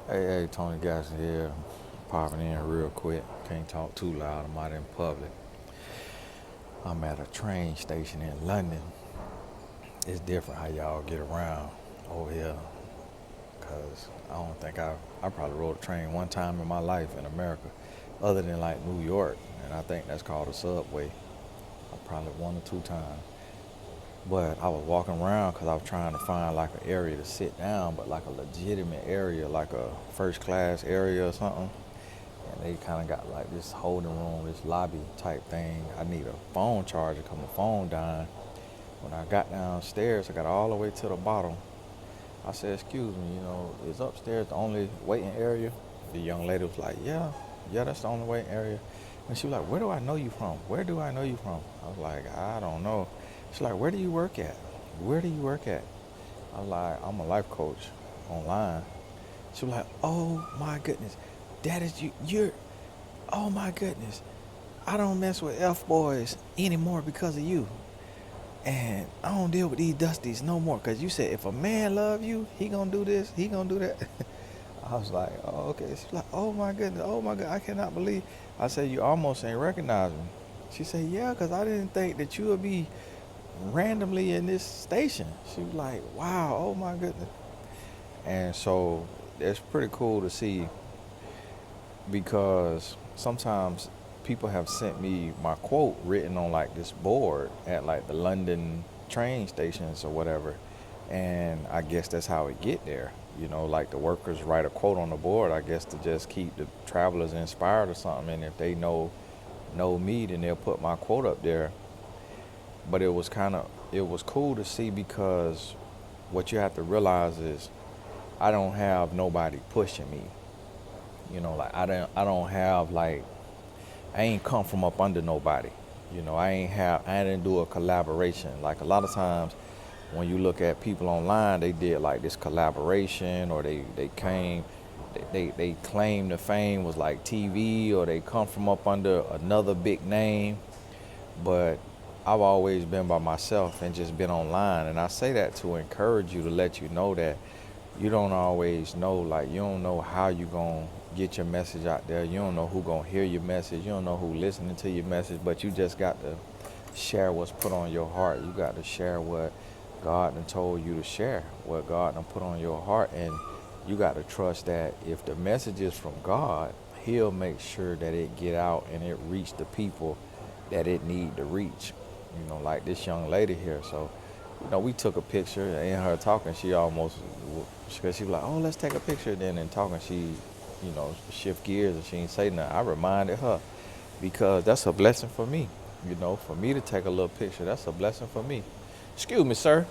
Hey, Tony Gasson here, popping in real quick. Can't talk too loud. I'm out in public. I'm at a train station in London. It's different how y'all get around over here, cause I don't think I probably rode a train one time in my life in America, other than like New York, and I think that's called a subway. Probably one or two times. But I was walking around because I was trying to find like an area to sit down, but like a legitimate area, like a first class area or something. And they kind of got like this holding room, this lobby type thing. I need a phone charger because my phone dying. When I got downstairs, I got all the way to the bottom. I said, "Excuse me, is upstairs the only waiting area?" The young lady was like, "Yeah, that's the only waiting area." And she was like, "Where do I know you from? Where do I know you from?" I was like, "I don't know." She's like, "Where do you work at? Where do you work at?" I was like, "I'm a life coach online." She was like, "Oh my goodness, that is you. Oh my goodness, I don't mess with F boys anymore because of you. And I don't deal with these dusties no more. Cause you said if a man love you, he gonna do this, he gonna do that." I was like, "Oh, okay." She's like, "Oh my goodness, oh my God, I cannot believe." I said, "You almost ain't recognize me." She said, "Yeah, cause I didn't think that you would be randomly in this station." She was like, "Wow, oh my goodness." And so it's pretty cool to see because sometimes people have sent me my quote written on like this board at like the London train stations or whatever. And I guess that's how it get there. Like the workers write a quote on the board, I guess to just keep the travelers inspired or something. And if they know me, then they'll put my quote up there. But it was cool to see because what you have to realize is I don't have nobody pushing me. Like I don't have like I ain't come from up under nobody. I didn't do a collaboration. Like a lot of times when you look at people online, they did like this collaboration or they came they claim the fame was like TV or they come from up under another big name. But I've always been by myself and just been online. And I say that to encourage you, to let you know that you don't always know, like you don't know how you gonna get your message out there. You don't know who gonna hear your message. You don't know who listening to your message, but you just got to share what's put on your heart. You got to share what God done told you to share, what God done put on your heart. And you got to trust that if the message is from God, he'll make sure that it get out and it reach the people that it need to reach. Like this young lady here. So, we took a picture and her talking, she almost, because she was like, "Oh, let's take a picture." Then in talking, she, shift gears and she ain't say nothing. I reminded her because that's a blessing for me. For me to take a little picture, that's a blessing for me. Excuse me, sir.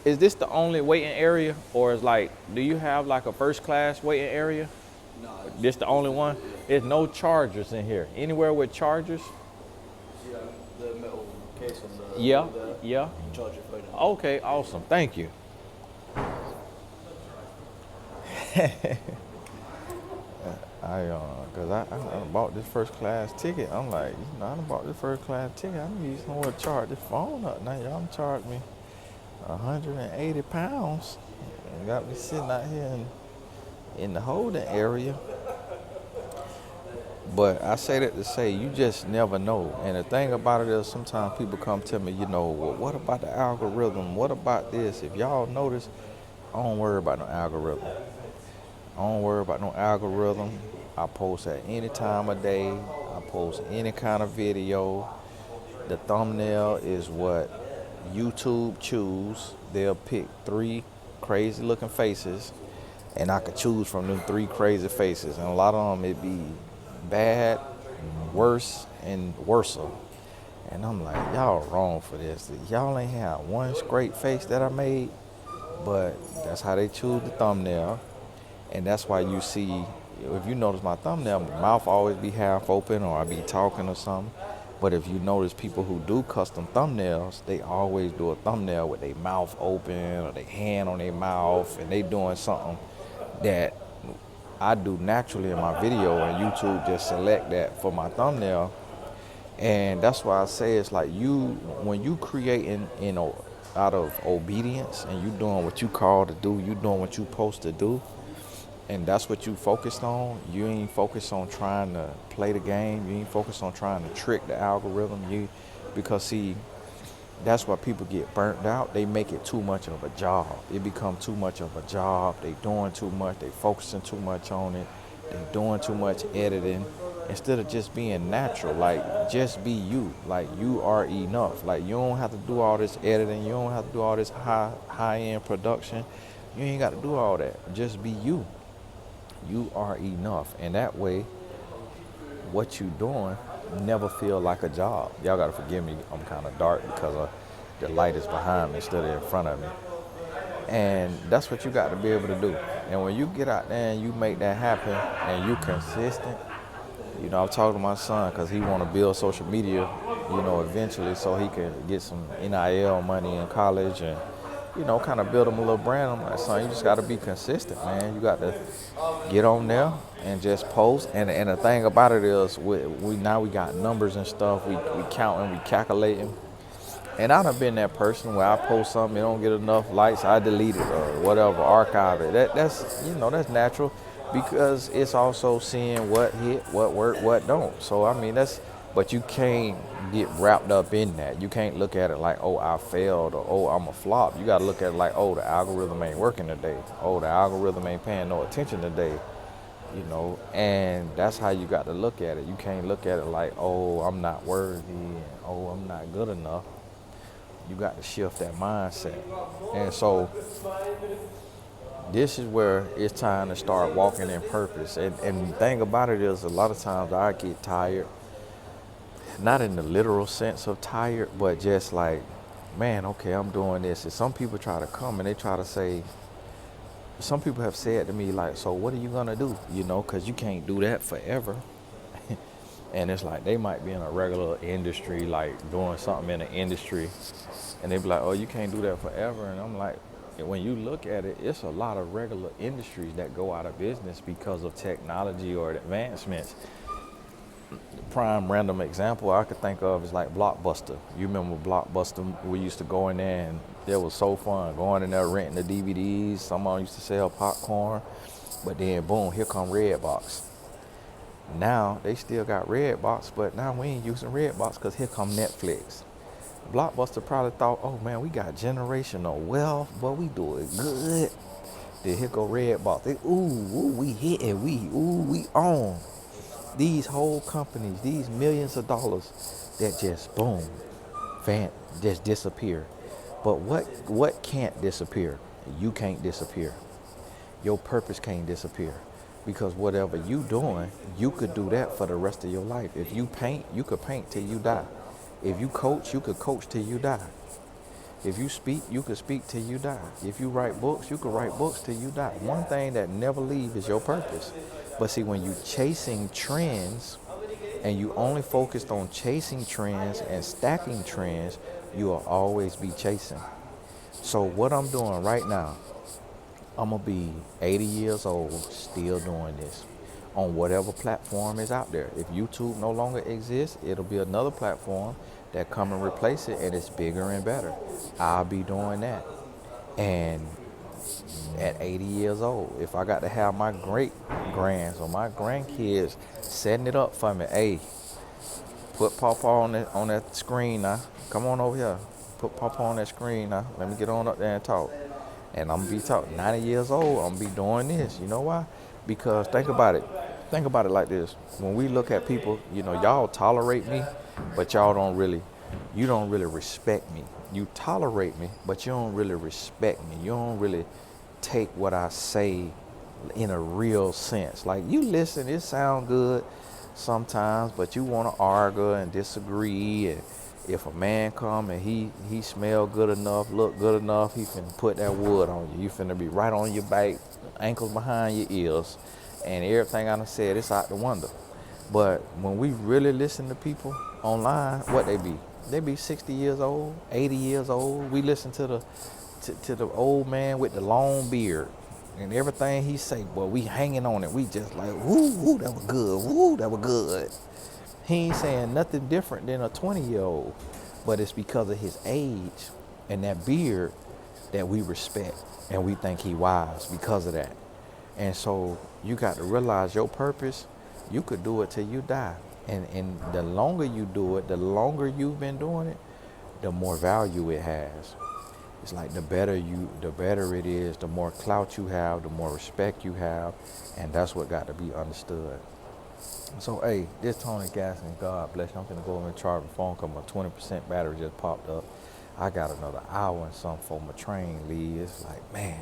Is this the only waiting area, or is like, do you have like a first class waiting area? This the only one? There's no chargers in here. Anywhere with chargers? Yeah, the metal case on the Yeah, wall there. yeah. Charge your phone. Okay, awesome. Thank you. Cause I bought this first class ticket. I'm like, I done bought this first class ticket. I need somewhere to charge this phone up. Now y'all charge me 180 pounds. And got me sitting out here in the holding area. But I say that to say you just never know. And the thing about it is sometimes people come to me, well, what about the algorithm? What about this? If y'all notice, I don't worry about no algorithm. I don't worry about no algorithm. I post at any time of day. I post any kind of video. The thumbnail is what YouTube choose. They'll pick three crazy looking faces, and I could choose from them three crazy faces. And a lot of them it be bad, worse, and worser. And I'm like, y'all wrong for this. Y'all ain't have one great face that I made, but that's how they choose the thumbnail. And that's why you see, if you notice my thumbnail, my mouth always be half open or I be talking or something. But if you notice people who do custom thumbnails, they always do a thumbnail with their mouth open or their hand on their mouth and they doing something that I do naturally in my video and YouTube just select that for my thumbnail. And that's why I say it's like when you creating out of obedience and you doing what you called to do, you doing what you supposed to do, and that's what you focused on. You ain't focused on trying to play the game. You ain't focused on trying to trick the algorithm. Because see, that's why people get burnt out. They make it too much of a job. It become too much of a job. They doing too much. They focusing too much on it. They doing too much editing instead of just being natural. Like, just be you. Like, you are enough. Like, you don't have to do all this editing. You don't have to do all this high end production. You ain't got to do all that. Just be you. You are enough. And that way, what you doing never feel like a job. Y'all gotta forgive me, I'm kind of dark because the light is behind me instead of in front of me. And that's what you got to be able to do. And when you get out there and you make that happen and you consistent, I'm talking to my son because he want to build social media, eventually so he can get some NIL money in college and, kind of build him a little brand. I'm like, son, you just got to be consistent, man. You got to get on there and just post. And the thing about it is, we now we got numbers and stuff. We counting, we calculating. And I done been that person where I post something, it don't get enough likes, I delete it or whatever, archive it. That's that's natural because it's also seeing what hit, what worked, what don't. So I mean but you can't get wrapped up in that. You can't look at it like, oh, I failed or oh, I'm a flop. You gotta look at it like, oh, the algorithm ain't working today. Oh, the algorithm ain't paying no attention today. And that's how you got to look at it. You can't look at it like, oh, I'm not worthy and oh, I'm not good enough. You got to shift that mindset. And so this is where it's time to start walking in purpose. And the thing about it is a lot of times I get tired, not in the literal sense of tired, but just like, man, okay, I'm doing this. And some people try to come and they try to say, some people have said to me like, so what are you going to do? Because you can't do that forever. And it's like they might be in a regular industry, like doing something in the industry. And they be like, oh, you can't do that forever. And I'm like, when you look at it, it's a lot of regular industries that go out of business because of technology or advancements. The prime random example I could think of is like Blockbuster. You remember Blockbuster? We used to go in there and it was so fun going in there renting the DVDs. Someone used to sell popcorn. But then boom, here come Redbox. Now they still got Redbox, but now we ain't using Redbox because here come Netflix. Blockbuster probably thought, oh man, we got generational wealth, but we do it good. Then here go Redbox. They, we hitting, we own. These whole companies, these millions of dollars that just boom, just disappear. But what can't disappear? You can't disappear. Your purpose can't disappear. Because whatever you doing, you could do that for the rest of your life. If you paint, you could paint till you die. If you coach, you could coach till you die. If you speak, you could speak till you die. If you write books, you could write books till you die. One thing that never leaves is your purpose. But see, when you chasing trends and you only focused on chasing trends and stacking trends, you will always be chasing. So what I'm doing right now, I'm going to be 80 years old still doing this on whatever platform is out there. If YouTube no longer exists, it'll be another platform that come and replace it, and it's bigger and better. I'll be doing that. And at 80 years old, if I got to have my great-grands or my grandkids setting it up for me, hey, put Papa on that screen now. Come on over here. Put Papa on that screen now. Let me get on up there and talk. And I'm going to be talking 90 years old. I'm going to be doing this. You know why? Because think about it. Think about it like this. When we look at people, y'all tolerate me, but you don't really respect me. You tolerate me, but you don't really respect me. You don't really take what I say in a real sense. Like, you listen, it sound good sometimes, but you want to argue and disagree. And if a man come and he smell good enough, look good enough, he finna put that wood on you. You finna be right on your back, ankles behind your ears, and everything I done said, it's out the window. But when we really listen to people online, what they be? They be 60 years old, 80 years old. We listen to the old man with the long beard and everything he say, boy, we hanging on it. We just like, woo, that was good. Woo, that was good. He ain't saying nothing different than a 20-year-old, but it's because of his age and that beard that we respect and we think he wise because of that. And so you got to realize your purpose. You could do it till you die. And the longer you do it, the longer you've been doing it, the more value it has. It's like the better it is, the more clout you have, the more respect you have, and that's what got to be understood. So hey, this Tony Gaskin, God bless you. I'm gonna go over and charge my phone because my 20% battery just popped up. I got another hour and something for my train leave. It's like, man,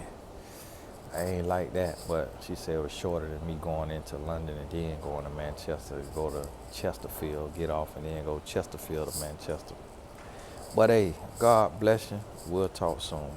I ain't like that. But she said it was shorter than me going into London and then going to Manchester, go to Chesterfield, get off, and then go Chesterfield to Manchester. But hey, God bless you. We'll talk soon.